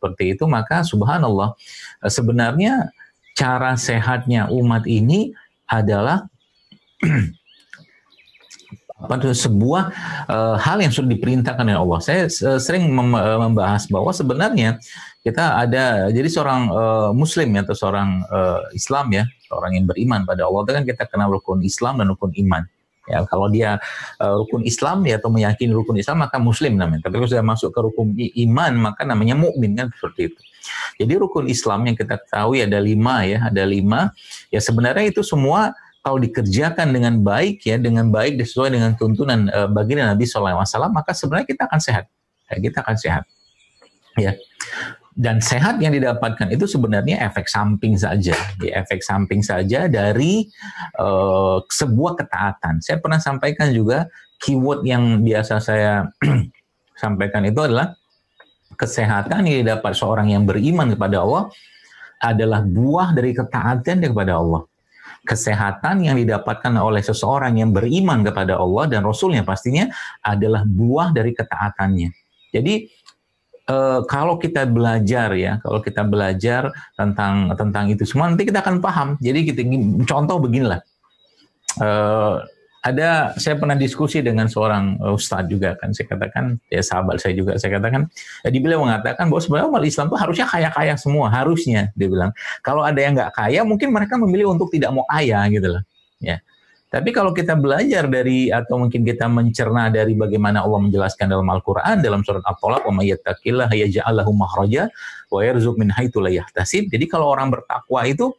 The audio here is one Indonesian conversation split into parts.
seperti itu, maka subhanallah, sebenarnya cara sehatnya umat ini adalah sebuah hal yang sudah diperintahkan oleh Allah. Saya sering membahas bahwa sebenarnya kita ada, jadi seorang Muslim ya, atau seorang Islam ya, seorang yang beriman pada Allah, itu kan kita kenal rukun Islam dan rukun iman. Ya, kalau dia rukun Islam ya, atau meyakini rukun Islam, maka Muslim namanya. Tapi kalau sudah masuk ke rukun iman, maka namanya mukmin, kan seperti itu. Jadi rukun Islam yang kita ketahui ada 5 ya, ada 5. Ya sebenarnya itu semua kalau dikerjakan dengan baik ya, dengan baik sesuai dengan tuntunan baginda Nabi SAW, maka sebenarnya kita akan sehat. Ya, kita akan sehat. Ya. Dan sehat yang didapatkan itu sebenarnya efek samping saja, ya, efek samping saja dari sebuah ketaatan. Saya pernah sampaikan juga keyword yang biasa saya sampaikan itu adalah kesehatan yang didapat seorang yang beriman kepada Allah adalah buah dari ketaatan kepada Allah. Kesehatan yang didapatkan oleh seseorang yang beriman kepada Allah dan Rasulnya pastinya adalah buah dari ketaatannya. Jadi kalau kita belajar ya, kalau kita belajar tentang itu semua, nanti kita akan paham. Jadi kita contoh beginilah. Saya pernah diskusi dengan seorang ustadz juga kan, saya katakan, ya sahabat saya juga, saya katakan, beliau mengatakan bahwa sebenarnya umat Islam itu harusnya kaya-kaya semua, harusnya, dia bilang. Kalau ada yang nggak kaya, mungkin mereka memilih untuk tidak mau kaya gitu loh. Ya. Tapi kalau kita belajar dari, atau mungkin kita mencerna dari bagaimana Allah menjelaskan dalam Al-Quran, dalam surat At-Tolaq, wa may yattaqillaha yaj'al lahu makhraja wa yarzuq min haitsu la yahtasib. Jadi kalau orang bertakwa itu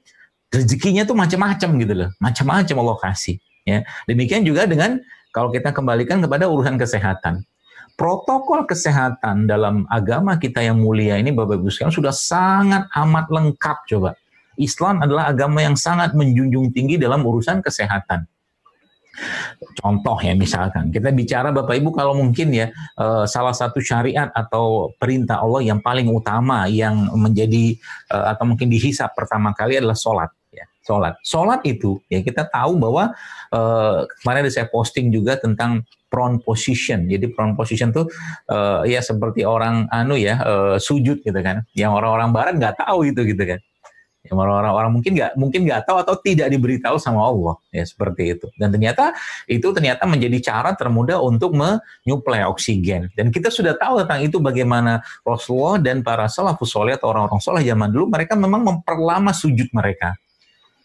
rezekinya tuh macam-macam gitu loh, macam-macam Allah kasih. Ya, demikian juga dengan kalau kita kembalikan kepada urusan kesehatan. Protokol kesehatan dalam agama kita yang mulia ini, Bapak Ibu sekalian, sudah sangat amat lengkap coba. Islam adalah agama yang sangat menjunjung tinggi dalam urusan kesehatan. Contoh ya, misalkan kita bicara Bapak Ibu, kalau mungkin ya salah satu syariat atau perintah Allah yang paling utama yang menjadi atau mungkin dihisab pertama kali adalah sholat. Sholat itu ya kita tahu bahwa kemarin saya posting juga tentang prone position. Jadi prone position tuh ya seperti orang sujud gitu kan. Yang orang-orang barat nggak tahu itu gitu kan. Yang orang-orang mungkin nggak tahu atau tidak diberitahu sama Allah ya, seperti itu. Dan ternyata menjadi cara termudah untuk menyuplai oksigen. Dan kita sudah tahu tentang itu, bagaimana Rasulullah dan para salafus sholeh atau orang-orang sholeh zaman dulu, mereka memang memperlama sujud mereka.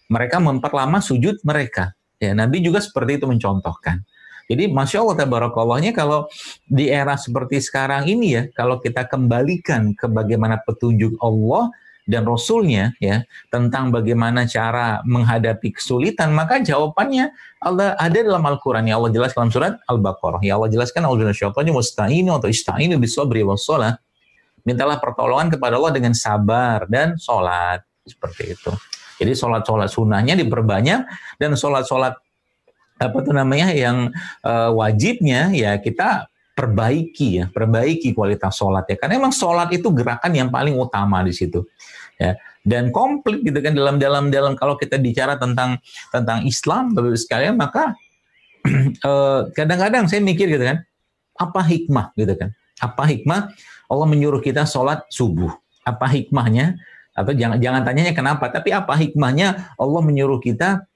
Mereka memperlama sujud mereka. Ya, Nabi juga seperti itu mencontohkan. Jadi Masya Allah Tabarakallahnya, kalau di era seperti sekarang ini ya, kalau kita kembalikan ke bagaimana petunjuk Allah dan Rasulnya ya, tentang bagaimana cara menghadapi kesulitan, maka jawabannya Allah ada dalam Al-Quran. Ya Allah jelaskan dalam surat Al-Baqarah. Ya Allah jelaskan, ista'inu bis-sabri was-shalah. Mintalah pertolongan kepada Allah dengan sabar dan sholat. Seperti itu. Jadi sholat-sholat sunnahnya diperbanyak, dan sholat-sholat yang wajibnya ya kita perbaiki kualitas sholat ya. Karena memang sholat itu gerakan yang paling utama di situ ya. Dan komplit gitu kan, dalam kalau kita bicara tentang Islam Bapak sekalian, maka kadang-kadang saya mikir gitu kan, apa hikmah gitu kan? Apa hikmah Allah menyuruh kita sholat subuh? Apa hikmahnya? Atau jangan tanyanya kenapa, tapi apa hikmahnya Allah menyuruh kita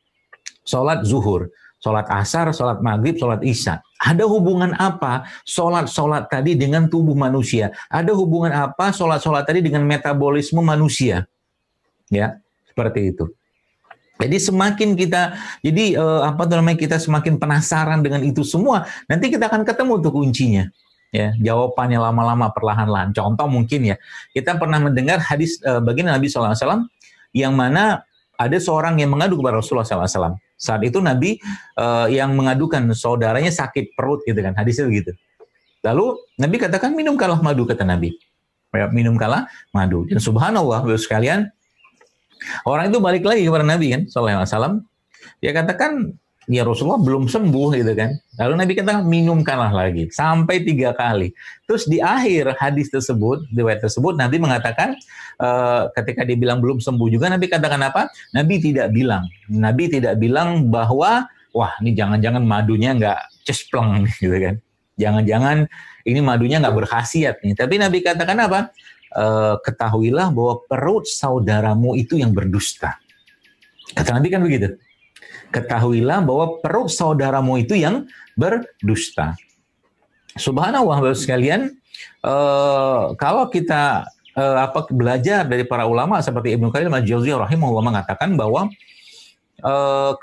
sholat zuhur, sholat asar, sholat maghrib, sholat isya? Ada hubungan apa sholat tadi dengan tubuh manusia? Ada hubungan apa sholat tadi dengan metabolisme manusia? Ya, seperti itu. Jadi semakin kita, kita semakin penasaran dengan itu semua, nanti kita akan ketemu tuh kuncinya. Ya, jawabannya lama-lama perlahan-lahan. Contoh mungkin ya, kita pernah mendengar hadis baginda Nabi SAW yang mana ada seorang yang mengadu kepada Rasulullah SAW. Saat itu Nabi yang mengadukan saudaranya sakit perut gitu kan, hadisnya begitu. Lalu Nabi katakan, minumkanlah madu, kata Nabi. Minumkanlah madu. Dan subhanallah, Bapak sekalian, orang itu balik lagi kepada Nabi kan, SAW. Dia katakan, ya Rasulullah belum sembuh gitu kan. Lalu Nabi katakan, minumkanlah lagi sampai 3 kali. Terus di akhir hadis tersebut, riwayat tersebut, Nabi mengatakan ketika dibilang belum sembuh juga, Nabi katakan apa? Nabi tidak bilang bahwa wah ini jangan-jangan madunya nggak cespleng gitu kan. Jangan-jangan ini madunya nggak berkhasiat nih. Tapi Nabi katakan apa? ketahuilah bahwa perut saudaramu itu yang berdusta. Kata Nabi kan begitu. Ketahuilah bahwa perut saudaramu itu yang berdusta. Subhanallah, Bapak sekalian, kalau kita belajar dari para ulama seperti Ibnu Qayyim al-Jauziyah rahimahullah mengatakan bahwa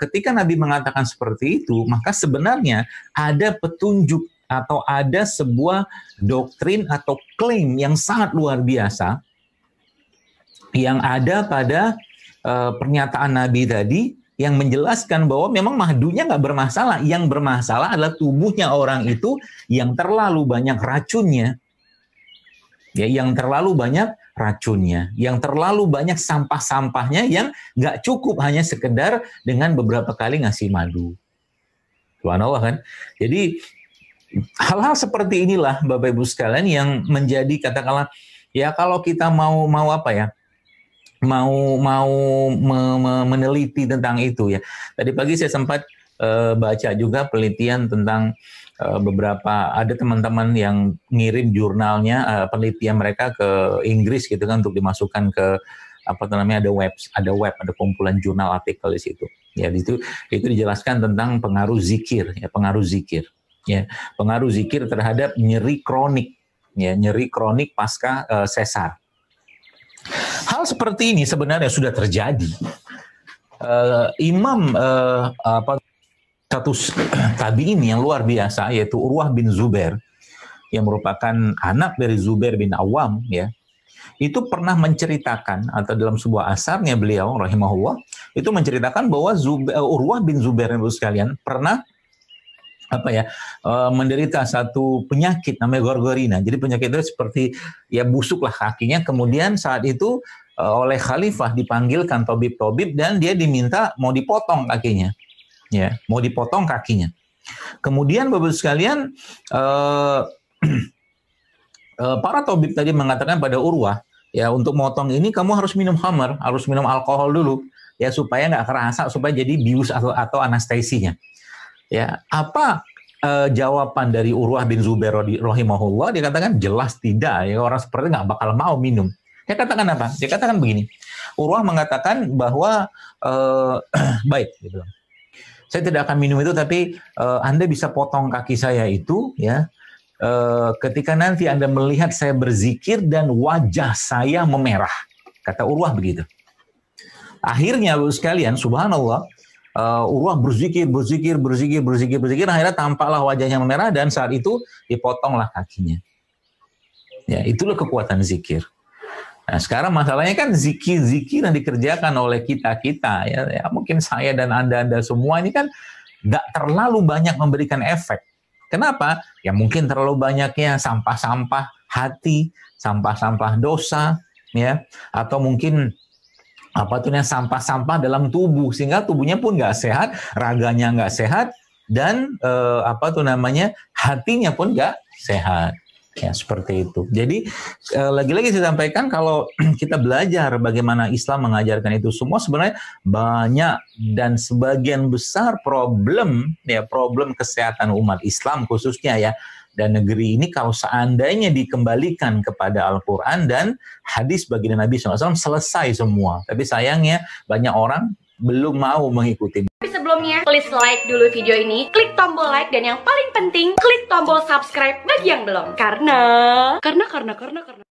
ketika Nabi mengatakan seperti itu, maka sebenarnya ada petunjuk atau ada sebuah doktrin atau klaim yang sangat luar biasa yang ada pada pernyataan Nabi tadi, yang menjelaskan bahwa memang mahdunya nggak bermasalah. Yang bermasalah adalah tubuhnya orang itu yang terlalu banyak racunnya. Ya, yang terlalu banyak racunnya, yang terlalu banyak sampah-sampahnya yang nggak cukup hanya sekedar dengan beberapa kali ngasih madu. Subhanallah kan? Jadi hal-hal seperti inilah Bapak Ibu sekalian yang menjadi katakanlah ya kalau kita mau meneliti tentang itu ya. Tadi pagi saya sempat baca juga penelitian tentang beberapa ada teman-teman yang ngirim jurnalnya penelitian mereka ke Inggris gitu kan untuk dimasukkan ke ada kumpulan jurnal artikel di situ. Ya itu dijelaskan tentang pengaruh zikir ya, pengaruh zikir terhadap nyeri kronik pasca sesar. Hal seperti ini sebenarnya sudah terjadi. Imam satu tabi'in yang luar biasa yaitu Urwah bin Zubair yang merupakan anak dari Zubair bin Awam ya. Itu pernah menceritakan atau dalam sebuah asarnya beliau rahimahullah itu menceritakan bahwa Urwah bin Zubair sekalian pernah menderita satu penyakit namanya gorgorina. Jadi penyakit itu seperti ya busuklah kakinya. Kemudian saat itu oleh khalifah dipanggilkan tabib-tabib dan dia diminta mau dipotong kakinya. Ya, mau dipotong kakinya. Kemudian Bapak sekalian para tabib tadi mengatakan pada Urwah, ya untuk motong ini kamu harus minum khamar, harus minum alkohol dulu ya supaya nggak kerasa, supaya jadi bius atau anestesinya. Ya, apa jawaban dari Urwah bin Zubair rahimahullah? Dia katakan jelas tidak, ya orang seperti nggak bakal mau minum. Dia katakan apa? Dia katakan begini. Urwah mengatakan bahwa baik, gitu. Saya tidak akan minum itu, tapi Anda bisa potong kaki saya itu, ya. Ketika nanti Anda melihat saya berzikir dan wajah saya memerah, kata Urwah begitu. Akhirnya, sekalian, subhanallah. Urwah berzikir, akhirnya tampaklah wajahnya memerah dan saat itu dipotonglah kakinya. Ya, itulah kekuatan zikir. Nah, sekarang masalahnya kan zikir yang dikerjakan oleh kita ya mungkin saya dan anda semua ini kan nggak terlalu banyak memberikan efek. Kenapa? Ya mungkin terlalu banyaknya sampah-sampah hati, sampah-sampah dosa, ya, atau mungkin sampah-sampah dalam tubuh sehingga tubuhnya pun nggak sehat, raganya nggak sehat dan hatinya pun nggak sehat. Ya seperti itu. Jadi lagi-lagi saya sampaikan kalau kita belajar bagaimana Islam mengajarkan itu semua sebenarnya banyak dan sebagian besar problem kesehatan umat Islam khususnya ya dan negeri ini kalau seandainya dikembalikan kepada Al-Quran dan hadis baginda Nabi SAW selesai semua. Tapi sayangnya banyak orang belum mau mengikuti. Tapi sebelumnya, please like dulu video ini, klik tombol like, dan yang paling penting, klik tombol subscribe bagi yang belum. Karena